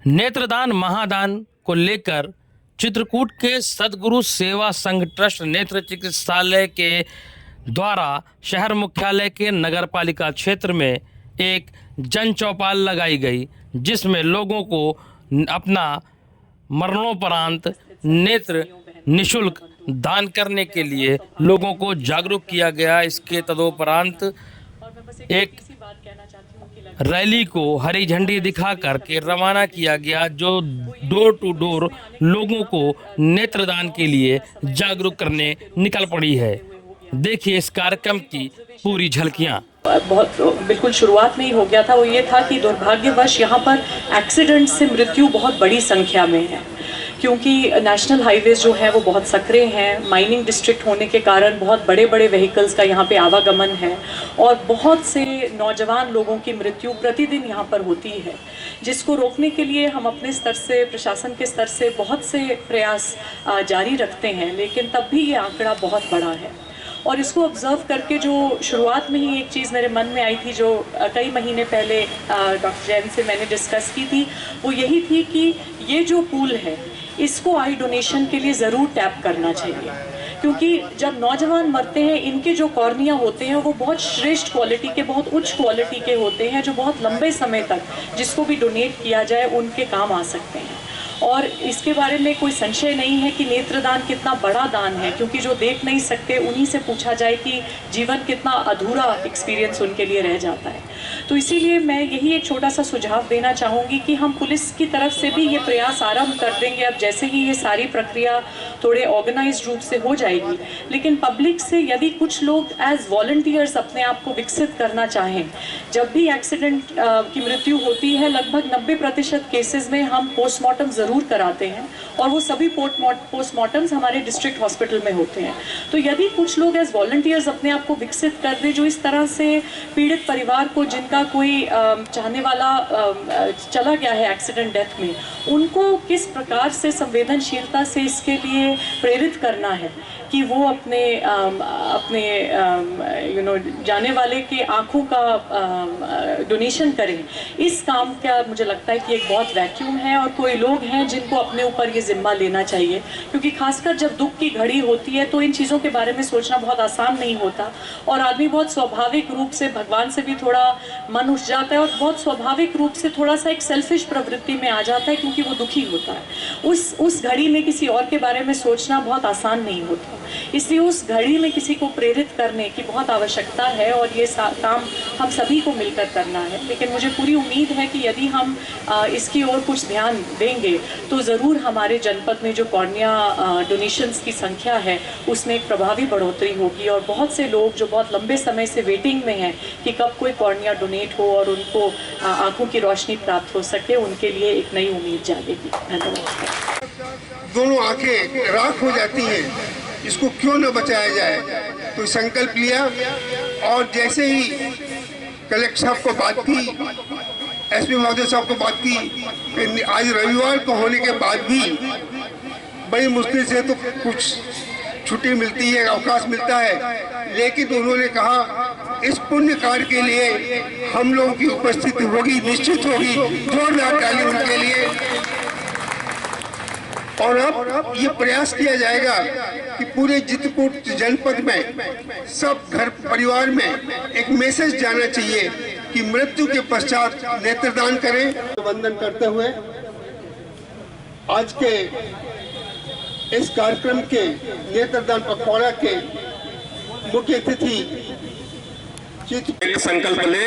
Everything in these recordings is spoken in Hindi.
नेत्रदान महादान को लेकर चित्रकूट के सद्गुरु सेवा संघ ट्रस्ट नेत्र चिकित्सालय के द्वारा शहर मुख्यालय के नगरपालिका क्षेत्र में एक जन चौपाल लगाई गई, जिसमें लोगों को अपना मरणोपरांत नेत्र निशुल्क दान करने के लिए लोगों को जागरूक किया गया। इसके तदोपरांत एक रैली को हरी झंडी दिखा करके रवाना किया गया, जो डोर टू डोर लोगों को नेत्रदान के लिए जागरूक करने निकल पड़ी है। देखिए इस कार्यक्रम की पूरी झलकियां। बहुत बिल्कुल शुरुआत में ही हो गया था, वो ये था कि दुर्भाग्यवश यहाँ पर एक्सीडेंट से मृत्यु बहुत बड़ी संख्या में है, क्योंकि नेशनल हाईवेज जो है वो बहुत संकरे हैं। माइनिंग डिस्ट्रिक्ट होने के कारण बहुत बड़े बड़े व्हीकल्स का यहाँ पे आवागमन है और बहुत से नौजवान लोगों की मृत्यु प्रतिदिन यहाँ पर होती है, जिसको रोकने के लिए हम अपने स्तर से, प्रशासन के स्तर से बहुत से प्रयास जारी रखते हैं, लेकिन तब भी ये आंकड़ा बहुत बड़ा है। और इसको ऑब्ज़र्व करके जो शुरुआत में ही एक चीज़ मेरे मन में आई थी, जो कई महीने पहले डॉक्टर जैन से मैंने डिस्कस की थी, वो यही थी कि ये जो पूल है इसको आई डोनेशन के लिए ज़रूर टैप करना चाहिए, क्योंकि जब नौजवान मरते हैं इनके जो कॉर्निया होते हैं वो बहुत श्रेष्ठ क्वालिटी के, बहुत उच्च क्वालिटी के होते हैं, जो बहुत लंबे समय तक जिसको भी डोनेट किया जाए उनके काम आ सकते हैं। और इसके बारे में कोई संशय नहीं है कि नेत्रदान कितना बड़ा दान है, क्योंकि जो देख नहीं सकते उन्हीं से पूछा जाए कि जीवन कितना अधूरा एक्सपीरियंस उनके लिए रह जाता है। तो इसीलिए मैं यही एक छोटा सा सुझाव देना चाहूँगी कि हम पुलिस की तरफ से भी ये प्रयास आरंभ कर देंगे अब जैसे ही ये सारी प्रक्रिया थोड़े ऑर्गेनाइज्ड रूप से हो जाएगी। लेकिन पब्लिक से यदि कुछ लोग एज वॉलंटियर्स अपने आप को विकसित करना चाहें, जब भी एक्सीडेंट की मृत्यु होती है लगभग 90% केसेस में हम पोस्टमार्टम ज़रूर कराते हैं, और वो सभी पोस्टमार्टम्स हमारे डिस्ट्रिक्ट हॉस्पिटल में होते हैं। तो यदि कुछ लोग एज वॉलंटियर्स अपने आप को विकसित कर दें, जो इस तरह से पीड़ित परिवार को, जिनका कोई चाहने वाला चला गया है एक्सीडेंट डेथ में, उनको किस प्रकार से संवेदनशीलता से इसके लिए प्रेरित करना है कि वो अपने जाने वाले के आँखों का डोनेशन करें। इस काम का मुझे लगता है कि एक बहुत वैक्यूम है, और कोई लोग हैं जिनको अपने ऊपर ये जिम्मा लेना चाहिए, क्योंकि खासकर जब दुख की घड़ी होती है तो इन चीज़ों के बारे में सोचना बहुत आसान नहीं होता, और आदमी बहुत स्वाभाविक रूप से भगवान से भी थोड़ा मन उठ जाता है, और बहुत स्वाभाविक रूप से थोड़ा सा एक सेल्फिश प्रवृत्ति में आ जाता है, क्योंकि वो दुखी होता है। उस घड़ी में किसी और के बारे में सोचना बहुत आसान नहीं होता, इसलिए उस घड़ी में किसी को प्रेरित करने की बहुत आवश्यकता है, और ये काम हम सभी को मिलकर करना है। लेकिन मुझे पूरी उम्मीद है कि यदि हम इसकी ओर कुछ ध्यान देंगे तो ज़रूर हमारे जनपद में जो कॉर्निया डोनेशंस की संख्या है उसमें एक प्रभावी बढ़ोतरी होगी, और बहुत से लोग जो बहुत लंबे समय से वेटिंग में हैं कि कब कोई कॉर्निया डोनेट हो और उनको आँखों की रोशनी प्राप्त हो सके, उनके लिए एक नई उम्मीद जागेगी। धन्यवाद। दोनों आंखें राख हो जाती हैं, इसको क्यों न बचाया जाए, तो संकल्प लिया, और जैसे ही कलेक्टर साहब को बात की, एसपी महोदय साहब को बात की, आज रविवार को होने के बाद भी बड़ी मुश्किल से तो कुछ छुट्टी मिलती है, अवकाश मिलता है, लेकिन उन्होंने कहा इस पुण्य कार्य के लिए हम लोगों की उपस्थिति होगी, निश्चित होगी, जोरदार ताली उनके लिए। और अब ये प्रयास किया जाएगा कि पूरे चित्रकूट जनपद में सब घर परिवार में एक मैसेज जाना चाहिए कि मृत्यु के पश्चात नेत्रदान करें। वंदन करते हुए आज के इस कार्यक्रम के नेत्रदान पखवाड़ा के मुख्य अतिथि एक संकल्प ले,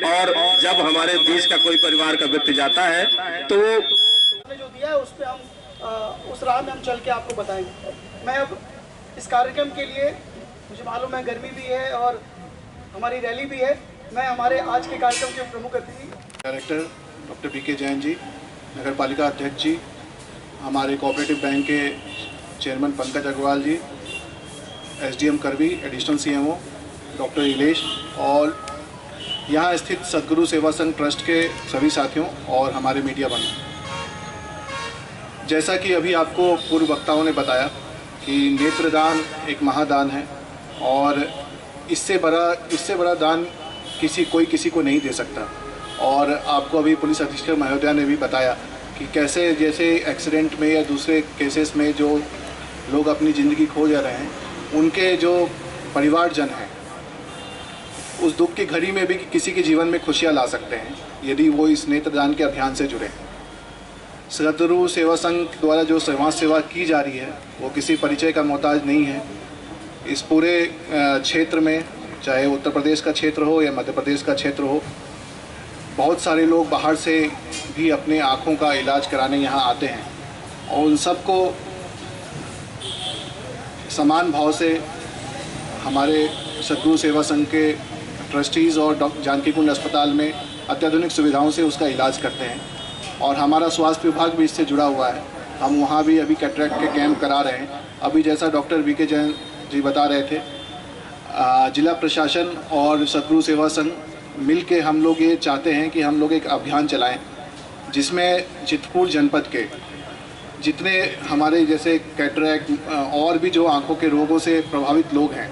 और जब हमारे बीच का कोई परिवार का व्यक्ति जाता है तो जो दिया है उस पे हम उस राह में हम चल के आपको बताएंगे। मैं अब इस कार्यक्रम के लिए, मुझे मालूम है गर्मी भी है और हमारी रैली भी है, मैं हमारे आज के कार्यक्रम के प्रमुख अतिथि director doctor BK Jain ji, नगर पालिका अध्यक्ष जी, हमारे कोऑपरेटिव बैंक के चेयरमैन पंकज अग्रवाल जी, एसडीएम करवी, एडिशनल सीएमओ डॉक्टर इलेश, और यहाँ स्थित सद्गुरु सेवा संघ ट्रस्ट के सभी साथियों और हमारे मीडिया बंधु, जैसा कि अभी आपको पूर्व वक्ताओं ने बताया कि नेत्रदान एक महादान है, और इससे बड़ा दान किसी को नहीं दे सकता। और आपको अभी पुलिस अधीक्षक महोदया ने भी बताया कि कैसे जैसे एक्सीडेंट में या दूसरे केसेस में जो लोग अपनी ज़िंदगी खो जा रहे हैं, उनके जो परिवारजन हैं उस दुख की घड़ी में भी किसी के जीवन में खुशियाँ ला सकते हैं यदि वो इस नेत्रदान के अभियान से जुड़े। सदगुरु सेवा संघ द्वारा जो समाज सेवा की जा रही है वो किसी परिचय का मोहताज नहीं है। इस पूरे क्षेत्र में, चाहे उत्तर प्रदेश का क्षेत्र हो या मध्य प्रदेश का क्षेत्र हो, बहुत सारे लोग बाहर से भी अपने आँखों का इलाज कराने यहाँ आते हैं और उन सबको समान भाव से हमारे सदगुरु सेवा संघ के ट्रस्टीज़ और जानकी कुंड अस्पताल में अत्याधुनिक सुविधाओं से उसका इलाज करते हैं और हमारा स्वास्थ्य विभाग भी इससे जुड़ा हुआ है। हम वहाँ भी अभी कैटरेक्ट के कैंप करा रहे हैं। अभी जैसा डॉक्टर वीके जैन जी बता रहे थे, जिला प्रशासन और सदगुरु सेवा संघ मिल के हम लोग ये चाहते हैं कि हम लोग एक अभियान चलाएं जिसमें चित्रकूट जनपद के जितने हमारे जैसे कैटरेक्ट और भी जो आँखों के रोगों से प्रभावित लोग हैं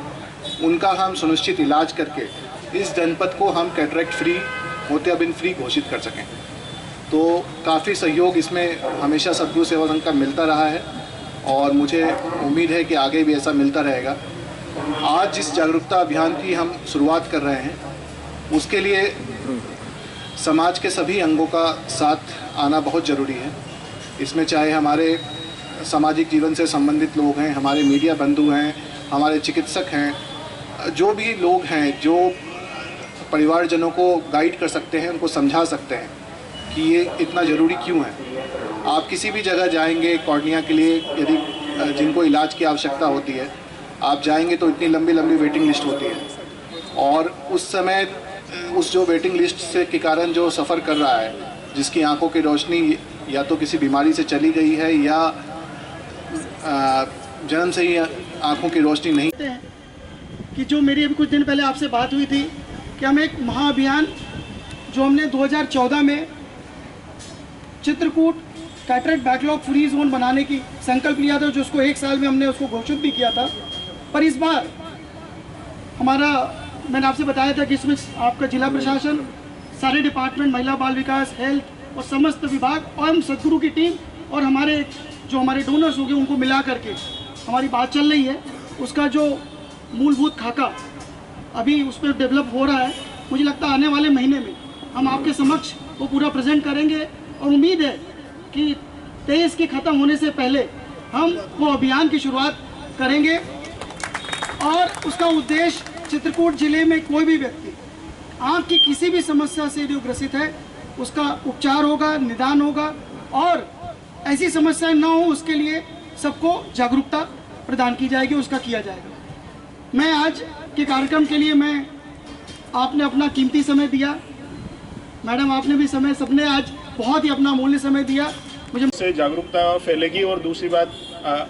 उनका हम सुनिश्चित इलाज करके इस जनपद को हम कैटरेक्ट फ्री मोतियाबिंद फ्री घोषित कर सकें। तो काफ़ी सहयोग इसमें हमेशा सदगुरु सेवा संघ का मिलता रहा है और मुझे उम्मीद है कि आगे भी ऐसा मिलता रहेगा। आज जिस जागरूकता अभियान की हम शुरुआत कर रहे हैं उसके लिए समाज के सभी अंगों का साथ आना बहुत ज़रूरी है। इसमें चाहे हमारे सामाजिक जीवन से संबंधित लोग हैं, हमारे मीडिया बंधु हैं, हमारे चिकित्सक हैं, जो भी लोग हैं जो परिवारजनों को गाइड कर सकते हैं, उनको समझा सकते हैं कि ये इतना ज़रूरी क्यों है। आप किसी भी जगह जाएंगे कॉर्निया के लिए, यदि जिनको इलाज की आवश्यकता होती है, आप जाएंगे तो इतनी लंबी लंबी वेटिंग लिस्ट होती है और उस समय उस जो वेटिंग लिस्ट से के कारण जो सफ़र कर रहा है, जिसकी आंखों की रोशनी या तो किसी बीमारी से चली गई है या जन्म से ही आंखों की रोशनी नहीं कि जो मेरी अभी कुछ दिन पहले आपसे बात हुई थी कि हम एक महाअभियान जो हमने 2014 में Chitrakoot cataract backlog free zone बनाने की संकल्प लिया था, जो उसको 1 साल में हमने उसको घोषित भी किया था। पर इस बार हमारा, मैंने आपसे बताया था कि इसमें आपका जिला प्रशासन, सारे डिपार्टमेंट, महिला बाल विकास, हेल्थ और समस्त विभाग और हम सदगुरु की टीम और हमारे जो हमारे डोनर्स हो गए उनको मिला करके हमारी बात चल रही है। उसका जो मूलभूत खाका अभी उस पर डेवलप हो रहा है। मुझे लगता है आने वाले महीने में हम आपके समक्ष वो पूरा प्रेजेंट करेंगे और उम्मीद है कि 23 के ख़त्म होने से पहले हम वो अभियान की शुरुआत करेंगे और उसका उद्देश्य चित्रकूट जिले में कोई भी व्यक्ति आँख की किसी भी समस्या से जो ग्रसित है उसका उपचार होगा, निदान होगा और ऐसी समस्याएं ना हो उसके लिए सबको जागरूकता प्रदान की जाएगी, उसका किया जाएगा। मैं आज के कार्यक्रम के लिए आपने अपना कीमती समय दिया, मैडम आपने भी समय, सबने आज बहुत ही अपना मूल्य समय दिया। मुझे से जागरूकता फैलेगी और दूसरी बात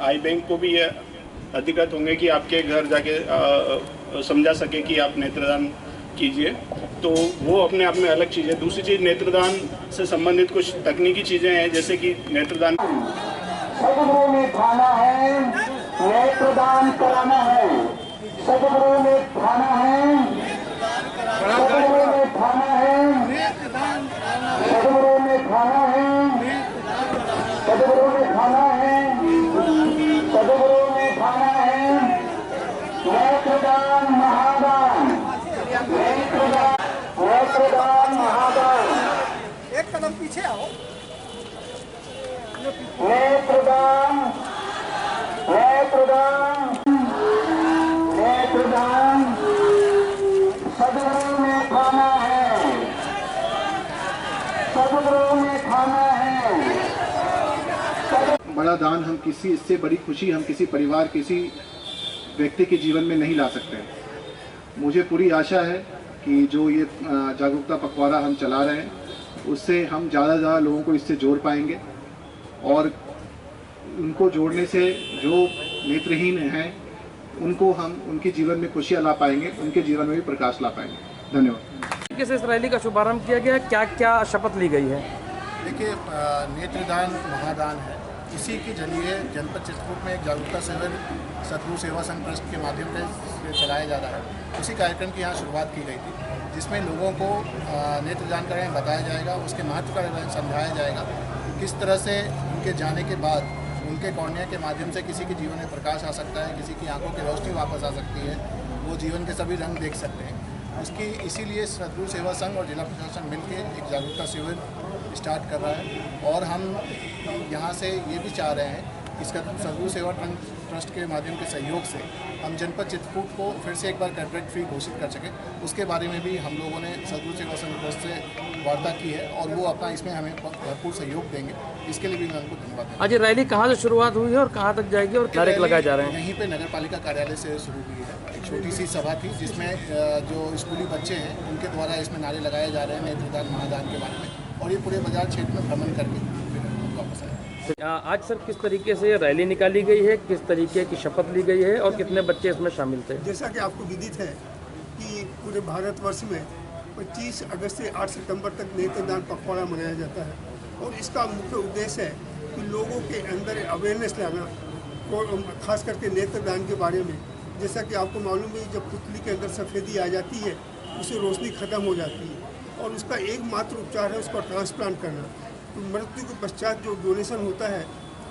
आई बैंक को भी ये अधिकृत होंगे कि आपके घर जाके समझा सके कि आप नेत्रदान कीजिए, तो वो अपने आप में अलग चीज़ है। दूसरी चीज़, नेत्रदान से संबंधित कुछ तकनीकी चीज़ें हैं, जैसे कि नेत्रदान सदगुरु में खाना है, नेत्रदान कराना है, सदगुरु में खाना है, सदगुरु में खाना है, सदगुरु में खाना है, सदगुरु में खाना है, सदगुरु में खाना है, नेत्रदान महादान, नेत्रदान महादान। एक कदम पीछे आओ। नेत्रदान, नेत्रदान, नेत्रदान, सदगुरु में खाना है, सदगुरु में खाना है। बड़ा दान हम किसी, इससे बड़ी खुशी हम किसी परिवार, किसी व्यक्ति के जीवन में नहीं ला सकते। मुझे पूरी आशा है कि जो ये जागरूकता पखवाड़ा हम चला रहे हैं उससे हम ज़्यादा से ज़्यादा लोगों को इससे जोड़ पाएंगे और उनको जोड़ने से जो नेत्रहीन हैं उनको हम उनके जीवन में खुशियाँ ला पाएंगे, उनके जीवन में भी प्रकाश ला पाएंगे। धन्यवाद। किस इस रैली का शुभारंभ किया गया, क्या क्या शपथ ली गई है? देखिए, नेत्रदान महादान है, इसी के जरिए जनपद चित्रकूट में एक जागरूकता शिविर सदगुरु सेवा संघ ट्रस्ट के माध्यम से चलाया जा रहा है। उसी कार्यक्रम की यहाँ शुरुआत की गई थी, जिसमें लोगों को नेत्रदान के बारे में बताया जाएगा, उसके महत्व का समझाया जाएगा किस तरह से उनके जाने के बाद उनके कॉर्निया के माध्यम से किसी के जीवन में प्रकाश आ सकता है, किसी की आंखों की रोशनी वापस आ सकती है, वो जीवन के सभी रंग देख सकते हैं। उसकी इसीलिए सदगुरु सेवा संघ और जिला प्रशासन मिलकर एक जागरूकता शिविर स्टार्ट कर रहा है। और हम यहाँ से ये भी चाह रहे हैं कि इसका सदगुरु सेवा ट्रस्ट के माध्यम के सहयोग से हम जनपद चित्रकूट को फिर से एक बार कैटरेक्ट फ्री घोषित कर सकें। उसके बारे में भी हम लोगों ने सदगुरु सेवा संघ ट्रस्ट से वार्ता की है और वो अपना इसमें हमें भरपूर सहयोग देंगे। इसके लिए भी मैं उनको धन्यवाद देता हूं। आज ये रैली कहाँ से शुरुआत हुई है और कहाँ तक जाएगी और क्या लगाए जा रहे हैं? यहीं पे नगर पालिका कार्यालय से शुरू हुई है। एक छोटी सी सभा थी जिसमें जो स्कूली बच्चे हैं उनके द्वारा इसमें नारे लगाए जा रहे हैं नेत्रदान महादान के बारे में, और ये पूरे बाजार क्षेत्र में भ्रमण करके फिर वापस आए। आज सर किस तरीके से रैली निकाली गई है, किस तरीके की शपथ ली गई है और कितने बच्चे इसमें शामिल थे? जैसा कि आपको विदित है कि पूरे भारतवर्ष में 25 अगस्त से 8 सितंबर तक नेत्रदान पखवाड़ा मनाया जाता है, और इसका मुख्य उद्देश्य है कि लोगों के अंदर अवेयरनेस लाना, खास करके नेत्रदान के बारे में। जैसा कि आपको मालूम है, जब पुतली के अंदर सफ़ेदी आ जाती है उससे रोशनी ख़त्म हो जाती है, और उसका एकमात्र उपचार है उसको ट्रांसप्लांट करना। तो मृत्यु के पश्चात जो डोनेशन होता है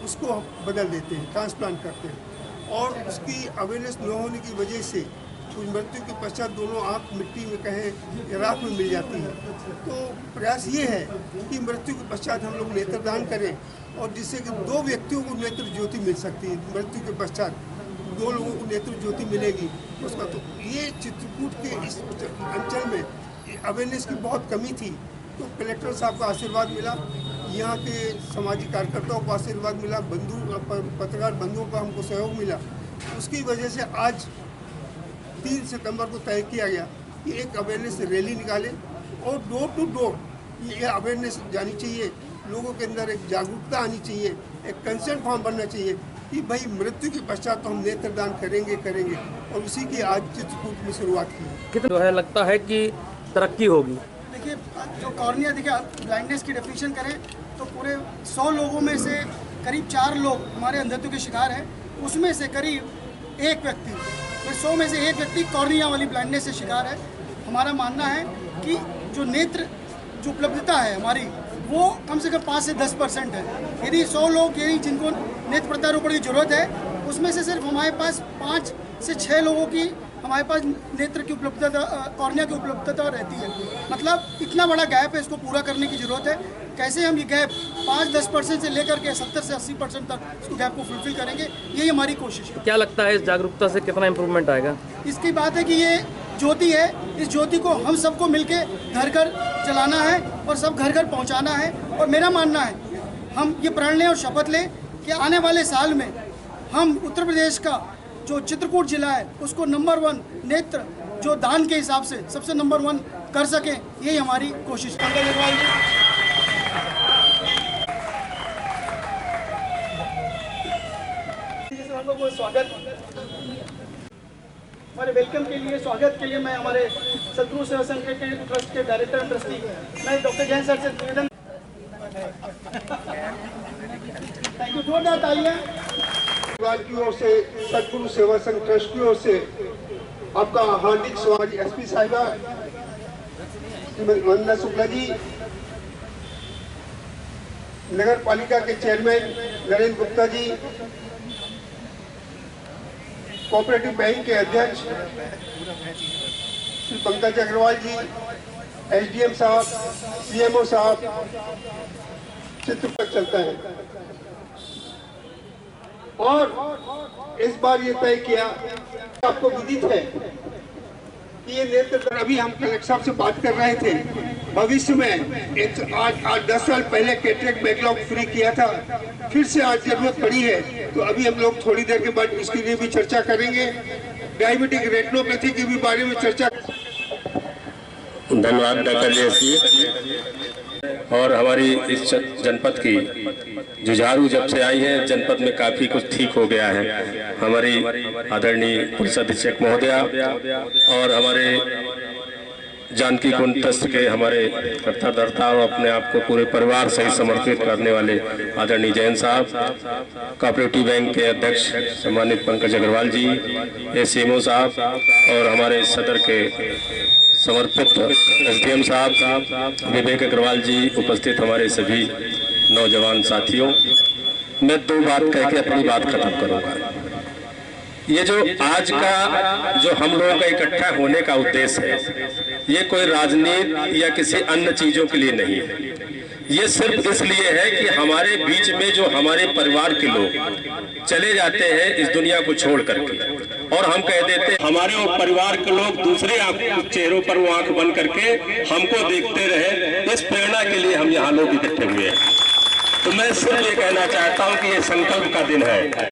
उसको बदल देते हैं, ट्रांसप्लांट करते हैं, और उसकी अवेयरनेस न होने की वजह से तो मृत्यु के पश्चात दोनों आँख मिट्टी में कहें राख में मिल जाती है। तो प्रयास ये है कि मृत्यु के पश्चात हम लोग नेत्रदान करें, और जिससे कि 2 व्यक्तियों को नेत्र ज्योति मिल सकती है। मृत्यु के पश्चात 2 लोगों को नेत्र ज्योति मिलेगी उसका। तो ये चित्रकूट के इस अंचल में अवेयरनेस की बहुत कमी थी, तो कलेक्टर साहब का आशीर्वाद मिला, यहाँ के सामाजिक कार्यकर्ताओं को आशीर्वाद मिला, पत्रकार बंधुओं का हमको सहयोग मिला। उसकी वजह से आज 3 सितंबर को तय किया गया कि एक अवेयरनेस रैली निकालें, और डोर टू डोर ये अवेयरनेस जानी चाहिए, लोगों के अंदर एक जागरूकता आनी चाहिए, एक कंसेंट फॉर्म बनना चाहिए कि भाई मृत्यु के पश्चात तो हम नेत्रदान करेंगे। और उसी की आज चित्रकूट में शुरुआत की है। कितना जो है लगता है कि तरक्की होगी? देखिए, जो कॉर्निया देखिए ब्लाइंडनेस की डेफिनेशन करें तो पूरे 100 लोगों में से करीब 4 लोग हमारे अंधत्व के शिकार हैं। उसमें से करीब 1 व्यक्ति, 100 में से 1 व्यक्ति कॉर्निया वाली ब्लाइंडनेस से शिकार है। हमारा मानना है कि जो नेत्र जो उपलब्धता है हमारी, वो कम से कम 5 से 10% है। यदि 100 लोग यदि जिनको नेत्र प्रत्यारोपण की जरूरत है, उसमें से सिर्फ हमारे पास 5 से 6 लोगों की हमारे पास नेत्र की उपलब्धता, कॉर्निया की उपलब्धता रहती है। मतलब इतना बड़ा गैप है, इसको पूरा करने की ज़रूरत है। कैसे हम ये गैप 5-10% से लेकर के 70 से 80% तक इसको गैप को फुलफिल करेंगे, यही हमारी कोशिश है। क्या लगता है इस जागरूकता से कितना इम्प्रूवमेंट आएगा? इसकी बात है कि ये ज्योति है, इस ज्योति को हम सबको मिलके घर घर जलाना है और सब घर घर पहुंचाना है। और मेरा मानना है, हम ये प्रण लें और शपथ लें कि आने वाले साल में हम उत्तर प्रदेश का जो चित्रकूट जिला है उसको नंबर 1 नेत्र जो दान के हिसाब से सबसे नंबर 1 कर सकें, यही हमारी कोशिश है। स्वागत, हमारे वेलकम के लिए, स्वागत के लिए मैं हमारे सदगुरु सेवा संघ के ट्रस्ट के डायरेक्टर ट्रस्टी मैं डॉक्टर जैन सर से निवेदन, थैंक यू, जोरदार तालियां की ओर से, सदगुरु सेवा संघ ट्रस्ट की ओर से आपका हार्दिक स्वागत। एसपी साहिबा वंदना शुक्ला जी, नगर पालिका के chairman Narendra Gupta ji, cooperative bank के अध्यक्ष श्री पंकज अग्रवाल जी, एसडीएम साहब, सीएमओ साहब, चित्रकूट चलता है। और इस बार ये तय किया, आपको विदित है कि ये नेत्र, अभी हम कलेक्टर साहब से बात कर रहे थे, भविष्य में 8-10 साल पहले कैटरेक्ट बैकलॉग फ्री किया था, फिर से आज जरूरत पड़ी है, तो अभी हम लोग थोड़ी देर के बाद इसके लिए भी चर्चा करेंगे। डायबिटिक रेटिनोपैथी के भी बारे में चर्चा। धन्यवाद डॉक्टर जयसी। और हमारी इस जनपद की जुझारू जब से आई है, जनपद में काफी कुछ ठीक हो गया है। हमारी आदरणीय पुलिस अधीक्षक महोदया और हमारे जानकी कुंड ट्रस्ट के हमारे कर्ता धर्ता और अपने आप को पूरे परिवार सहित समर्पित करने वाले आदरणीय जैन साहब, कोऑपरेटिव बैंक के अध्यक्ष सम्मानित पंकज अग्रवाल जी, एसएमओ साहब और हमारे सदर के समर्पित एसडीएम साहब विवेक अग्रवाल जी, उपस्थित हमारे सभी नौजवान साथियों, मैं 2 बात कह के अपनी बात खत्म करूंगा। ये जो आज का जो हम लोगों का इकट्ठा होने का उद्देश्य है, ये कोई राजनीति या किसी अन्य चीजों के लिए नहीं है। ये सिर्फ इसलिए है कि हमारे बीच में जो हमारे परिवार के लोग चले जाते हैं इस दुनिया को छोड़ करके, और हम कह देते हैं हमारे वो परिवार के लोग दूसरे चेहरों पर वो आंख बंद करके हमको देखते रहे, इस प्रेरणा के लिए हम यहाँ लोग इकट्ठे हुए हैं। तो मैं सिर्फ ये कहना चाहता हूँ कि ये संकल्प का दिन है।